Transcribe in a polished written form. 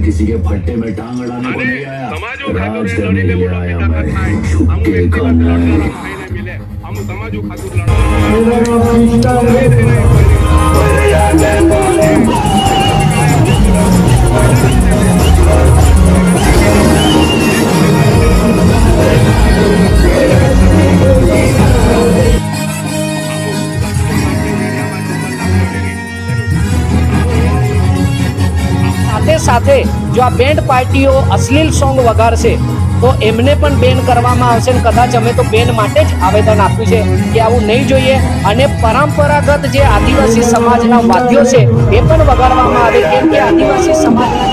किसी के फट्टे में टांग अड़ाने को नहीं आया, राज करने के लिए आया मैं। झुके का नहीं। સાથે જો આ બેન્ડ પાર્ટીઓ અશ્લીલ સોંગ વગાડશે તો એમને પણ બેન કરવામાં આવશે અને કદાચ અમે તો બેન માટે જ આવેદન આપ્યું છે કે આવું નહીં જોઈએ અને પરંપરાગત જે આદિવાસી સમાજના વાદ્યો છે એ પણ વગાડવામાં આવે કેમ કે આદિવાસી સમાજના